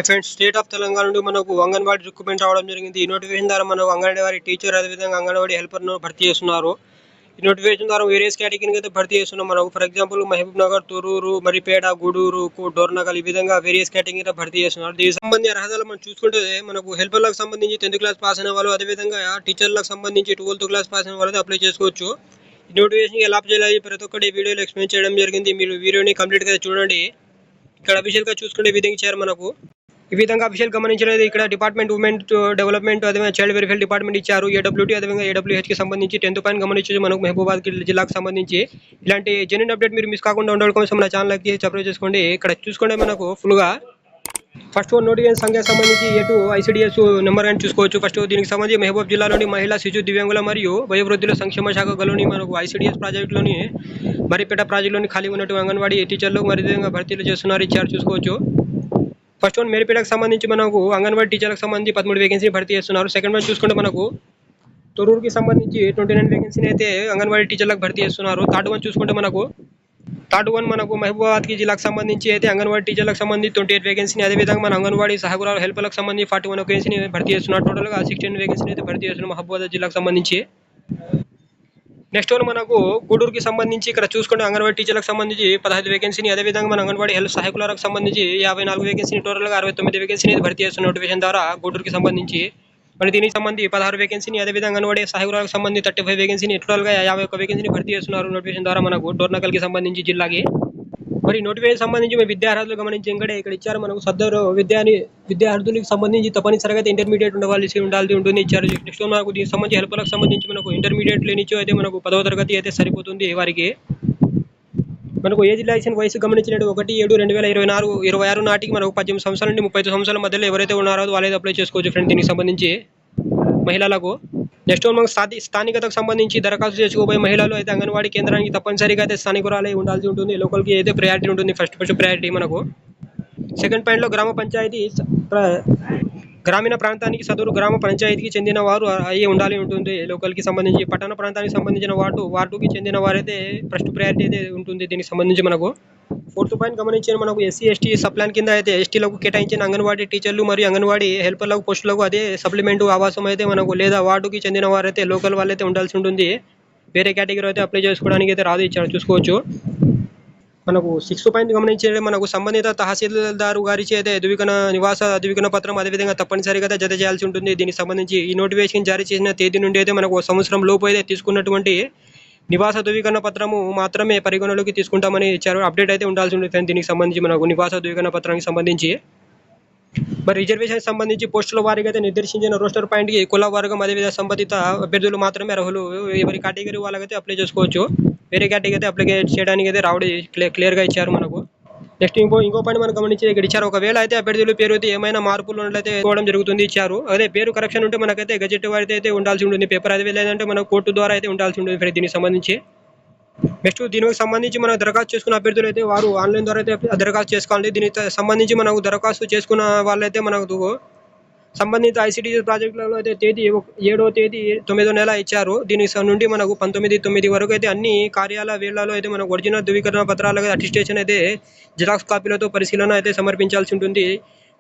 Friends, state of Telangana నుండి మనకు anganwadi recruitment రావడం జరిగింది. ఈ నోటిఫికేషన్ ద్వారా మనకు అంగన్వాడీ టీచర్ అదేవిధంగా అంగన్వాడీ హెల్పర్ను భర్తీ చేస్తున్నారు. ఈ నోటిఫికేషన్ ద్వారా వేరియస్ కేటగిరీకి అయితే భర్తీ చేస్తున్నాం. మనకు ఫర్ ఎగ్జాంపుల్ మహబూబ్ నగర్, తొర్రూరు, మరిపేట, గూడూరు, డోర్నకల్ ఈ విధంగా వేరియస్ కేటగిరీలో భర్తీ చేస్తున్నారు. దీనికి సంబంధించిన అర్హతలు మనం చూసుకుంటే మనకు హెల్పర్లకు సంబంధించి 10th క్లాస్ పాస్ అయిన వాళ్ళు, అదేవిధంగా టీచర్లకు సంబంధించి 12th క్లాస్ పాస్ అయిన వాళ్ళు అప్లై చేసుకోవచ్చు. ఈ నోటిఫికేషన్ ఎలా అప్లై చేయాలి ప్రతి ఒక్కటి వీడియోలో ఎక్స్ప్లెయిన్ చేయడం జరిగింది. మీరు వీడియోని కంప్లీట్గా చూడండి. ఇక్కడ అఫీషియల్గా చూసుకుంటే ఈ విధంగా ఇచ్చారు. మనకు ఈ విధంగా అఫీషియల్ గమనించలేదు. ఇక్కడ డిపార్ట్మెంట్ ఉమెన్ డెవలప్మెంట్ అదేవిధంగా చైల్డ్ వెల్ఫేర్ డిపార్ట్మెంట్ ఇచ్చారు. ఏడబ్ల్యూటీ అదేవిధంగా AWH కి సంబంధించి 10th పాయింట్ గమనించి మనకు మహబూబాద్ జిల్లాకు సంబంధించి ఇలాంటి జెన్యూన్ అప్డేట్ మీరు మిస్ కాకుండా ఉండడం కోసం మన ఛానల్కి సబ్స్క్రైబ్ చేసుకోండి. ఇక్కడ చూసుకుంటే మనకు ఫుల్గా ఫస్ట్ నోటిఫికేషన్ సంఖ్యకు సంబంధించి A2 ICDS నెంబర్ అని చూసుకోవచ్చు. ఫస్ట్ దీనికి సంబంధించి మహబూబ్ జిల్లాలోని మహిళా శిశు దివ్యాంగుల మరియు వయోవృద్ధుల సంక్షేమ శాఖ గలోని మనకు ICDS ప్రాజెక్టులోని మరిపేట ప్రాజెక్టులోని ఖాళీ ఉన్నట్టు అంగన్వాడీ టీచర్లు మరి విధంగా భర్తీలు చేస్తున్నారు. ఇచ్చారు చూసుకోవచ్చు. ఫస్ట్ వన్ మేరిపేటకు సంబంధించి మనకు అంగన్వాడీ టీచర్లకు సంబంధించి 13 వేకెన్సీ భర్తీ చేస్తున్నారు. సెకండ్ వన్ చూసుకుంటే మనకు తొర్రూరుకి సంబంధించి 29 వేకెన్సీని అయితే అంగన్వాడీ టీచర్లకు భర్తీ చేస్తున్నారు. థర్డ్ వన్ చూసుకుంటే మనకు మహబూబాబాద్ జిల్లాకు సంబంధించి అయితే అంగన్వాడీ టీచర్లకు సంబంధించి 28 వేకెన్సీని, అదేవిధంగా మన అంగన్వాడీ సహకార హెల్పర్లకు సంబంధించి 41 వేకెన్సీని భర్తీ చేస్తున్నారు. టోటల్గా 16 వేకెన్సీని అయితే భర్తీ చేస్తున్నారు మహబూబాబాద్ జిల్లాకు సంబంధించి. నెక్స్ట్ వన్ మనకు గూడూరుకి సంబంధించి ఇక్కడ చూసుకుంటే అంగన్వాడీ టీచర్లకు సంబంధించి 15 వేకెన్సీని, అదేవిధంగా మన అంగన్వాడీ హెల్త్ సహాయకులకు సంబంధించి 54 వేకెన్సీని, టోటల్గా 69 వేకెన్సీని భర్తీ చేస్తున్న నోటిఫికేషన్ ద్వారా గూడూరుకి సంబంధించి. మరి దీనికి సంబంధించి 16 వేకెన్సీని, అదేవిధంగా అంగన్వాడీ సహాయకులకు సంబంధించి 35 వేకెన్సీని, టోటల్గా 51 వేకెన్సీని భర్తీ చేస్తున్నారు నోటిఫికేషన్ ద్వారా మనకు డోర్నకల్కి సంబంధించి జిల్లాకి. మరి నోటిఫికేషన్ సంబంధించి మీ విద్యార్హతలు గమనించి ఇక్కడ ఇచ్చారు. మనకు సదరు విద్యార్థులకు సంబంధించి తప్పనిసరిగా అయితే ఇంటర్మీడియట్ ఉండాల్సి ఉంటుంది ఇచ్చారు. నెక్స్ట్ మనకు దీనికి సంబంధించి హెల్పర్లకు సంబంధించి మనకు ఇంటర్మీడియట్ లేనిచో అయితే మనకు 10వ తరగతి అయితే సరిపోతుంది వారికి. మనకు ఏజ్ రిలాక్సేషన్ వయసు గమనించినట్టు 1/7/2026 నాటికి మనకు 18 సంవత్సరాల నుండి 35 సంవత్సరాల మధ్యలో ఎవరైతే ఉన్నారో వాళ్ళైతే అప్లై చేసుకోవచ్చు ఫ్రెండ్ దీనికి సంబంధించి మహిళలకు. నెక్స్ట్ మనకు స్థానికతకు సంబంధించి దరఖాస్తు చేసుకోబోయే మహిళలు అయితే అంగన్వాడీ కేంద్రానికి తప్పనిసరిగా అయితే స్థానికురాలే ఉండాల్సి ఉంటుంది. లోకల్కి అయితే ప్రయారిటీ ఉంటుంది. ఫస్ట్ ప్రయారిటీ మనకు. సెకండ్ పాయింట్లో గ్రామీణ ప్రాంతానికి సదరు గ్రామ పంచాయతీకి చెందిన వారు అయ్యి ఉండాలి ఉంటుంది. లోకల్కి సంబంధించి పట్టణ ప్రాంతానికి సంబంధించిన వార్డుకి చెందిన వారైతే ఫస్ట్ ప్రయారిటీ అయితే ఉంటుంది దీనికి సంబంధించి మనకు. ఫోర్త్ పాయింట్ గమనించిన మనకు SC ST సప్లాన్ కింద అయితే ఎస్టీలకు కేటాయించిన అంగన్వాడీ టీచర్లు మరియు అంగన్వాడీ హెల్పర్లకు పోస్టులకు అదే సప్లిమెంటు ఆవాసం అయితే మనకు లేదా వార్డుకి చెందిన వారైతే లోకల్ వాళ్ళైతే ఉండాల్సి ఉంటుంది. వేరే కేటగిరీ అయితే అప్లై చేసుకోవడానికి అయితే రాదు ఇచ్చాడు చూసుకోవచ్చు. మనకు 6th పాయింట్ గమనించే మనకు సంబంధిత తహసీల్దారు గారిచే అయితే నివాస ధృవీకరణ పత్రం అదేవిధంగా తప్పనిసరిగా జత చేయాల్సి ఉంటుంది. దీనికి సంబంధించి ఈ నోటిఫికేషన్ జారీ చేసిన తేదీ నుండి అయితే మనకు సంవత్సరం లోపు అయితే తీసుకున్నటువంటి నివాస ధృవీకరణ పత్రము మాత్రమే పరిగణలోకి తీసుకుంటామని ఇచ్చారు. అప్డేట్ అయితే ఉండాల్సి ఉంటుంది దీనికి సంబంధించి మనకు నివాస ధృవీకరణ పత్రానికి సంబంధించి. మరి రిజర్వేషన్ సంబంధించి పోస్టుల వారికి అయితే నిర్దేశించిన రోస్టర్ పాయింట్కి కుల వర్గం అదేవిధంగా సంబంధిత అభ్యర్థులు మాత్రమే అర్హులు. ఎవరి కేటగిరీ వాళ్ళకైతే అప్లై చేసుకోవచ్చు. వేరే కేటగిరీ అయితే అప్లై చేయడానికి అయితే రావడం క్లియర్గా ఇచ్చారు మనకు. నెక్స్ట్ ఇంకో పాయింట్ మనం గమనించి ఇక్కడ ఇచ్చారు. ఒకవేళ అయితే అభ్యర్థుల పేరు అయితే ఏమైనా మార్పులు ఉన్నట్లయితే ఇవ్వడం జరుగుతుంది ఇచ్చారు. అదే పేరు కరెక్షన్ ఉంటే మనకైతే గజెట్ వారితో అయితే ఉండాల్సి ఉంటుంది పేపర్, అదే లేదంటే మన కోర్టు ద్వారా అయితే ఉండాల్సి ఉంటుంది దీనికి సంబంధించి. నెక్స్ట్ దీనికి సంబంధించి మనం దరఖాస్తు చేసుకున్న అభ్యర్థులు అయితే వారు ఆన్లైన్ ద్వారా అయితే దరఖాస్తు చేసుకోవాలి. దీనికి సంబంధించి మనకు దరఖాస్తు చేసుకున్న వాళ్ళైతే మనకు సంబంధిత ICDS ప్రాజెక్టులలో అయితే తేదీ 7వ తేదీ 9వ నెల ఇచ్చారు. దీని నుండి మనకు 19/9 వరకు అయితే అన్ని కార్యాలయాలలో అయితే మనకు ఒరిజినల్ ధృవీకరణ పత్రాలు అటెస్టేషన్ అయితే జిరాక్స్ కాపీలతో పరిశీలన అయితే సమర్పించాల్సి ఉంటుంది.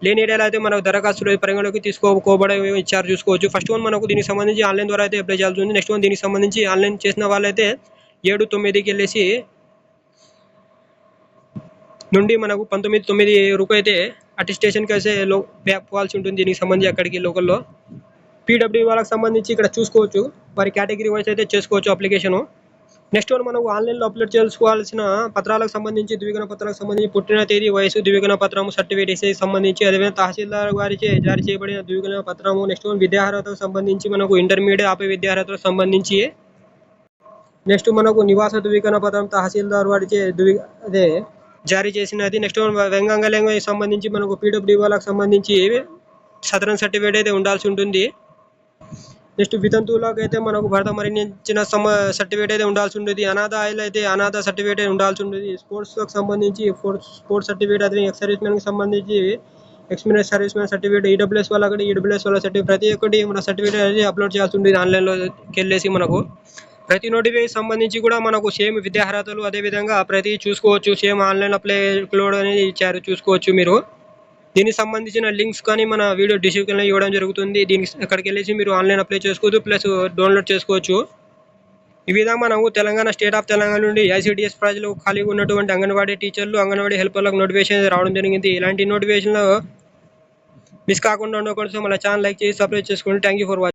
లేని ఏరియాలో అయితే మనకు దరఖాస్తులు పరిగణలోకి తీసుకోబడే ఇచ్చారు చూసుకోవచ్చు. ఫస్ట్ వన్ మనకు దీనికి సంబంధించి ఆన్లైన్ ద్వారా అయితే అప్లై చేయాల్సి ఉంది. నెక్స్ట్ వన్ దీనికి సంబంధించి ఆన్లైన్ చేసిన వాళ్ళైతే 7/9కి వెళ్ళేసి నుండి మనకు 19/9 వరకు అయితే అటెస్టేషన్కి అయితే పోవాల్సి ఉంటుంది దీనికి సంబంధించి అక్కడికి లోకల్లో. PWD వాళ్ళకి సంబంధించి ఇక్కడ చూసుకోవచ్చు వారి కేటగిరీ వైజ్ అయితే చేసుకోవచ్చు అప్లికేషను. నెక్స్ట్ వన్ మనకు ఆన్లైన్లో అప్లోడ్ చేసుకోవాల్సిన పత్రాలకు సంబంధించి ధృవీకరణ పత్రాలకు సంబంధించి పుట్టిన తేదీ వయసు ధృవీకరణ పత్రము సర్టిఫికేట్ సంబంధించి అదేవిధంగా తహసీల్దార్ గారిచే జారీ చేయబడిన ధృవీకరణ పత్రము. నెక్స్ట్ వన్ విద్యార్హతకు సంబంధించి మనకు ఇంటర్మీడియట్ ఆపై విద్యార్హతకు సంబంధించి. నెక్స్ట్ మనకు నివాస ధృవీకరణ పత్రం తహసీల్దార్ వారిచే అదే జారీ చేసినది. నెక్స్ట్ వెంగంగ సంబంధించి మనకు PWD వాళ్ళకి సంబంధించి సదరన్ సర్టిఫికేట్ అయితే ఉండాల్సి ఉంటుంది. నెక్స్ట్ వితంతువులకు అయితే మనకు భర్త మరణించిన సర్టిఫికేట్ అయితే ఉండాల్సి ఉంటుంది. అనాథ అయితే అనాథ సర్టిఫికేట్ ఉండాల్సి ఉంటుంది. స్పోర్ట్స్కి సంబంధించి స్పోర్ట్స్ సర్టిఫికేట్, అదే ఎక్స్ సర్వీస్ మ్యాన్కి సంబంధించి experience service man certificate, EWS వాళ్ళకి EWS వాళ్ళ సర్టిఫికేట్, ప్రతి ఒక్కటి మన సర్టిఫికేట్ అనేది అప్లోడ్ చేయాల్సి ఉంటుంది ఆన్లైన్లోకి వెళ్ళేసి. మనకు ప్రతి నోటిఫికేషన్ సంబంధించి కూడా మనకు సేమ్ విద్యార్హతలు అదేవిధంగా ప్రతి చూసుకోవచ్చు. సేమ్ ఆన్లైన్ అప్లై అనేది ఇచ్చారు చూసుకోవచ్చు మీరు. దీనికి సంబంధించిన లింక్స్ కానీ మన వీడియో డిస్క్రిప్షన్లో ఇవ్వడం జరుగుతుంది. దీనికి అక్కడికి వెళ్ళేసి మీరు ఆన్లైన్ అప్లై చేసుకోవచ్చు, ప్లస్ డౌన్లోడ్ చేసుకోవచ్చు. ఈ విధంగా మనము స్టేట్ ఆఫ్ తెలంగాణ నుండి ఐసిడిఎస్ ప్రజలు ఖాళీగా ఉన్నటువంటి అంగన్వాడీ టీచర్లు, అంగన్వాడీ హెల్పర్లకు నోటిఫికేషన్ రావడం జరిగింది. ఇలాంటి నోటిఫికేషన్లో మిస్ కాకుండా ఉండడం కోసం మన ఛానల్ లైక్ చేసి సబ్స్క్రైబ్ చేసుకోండి. Thank you for watching.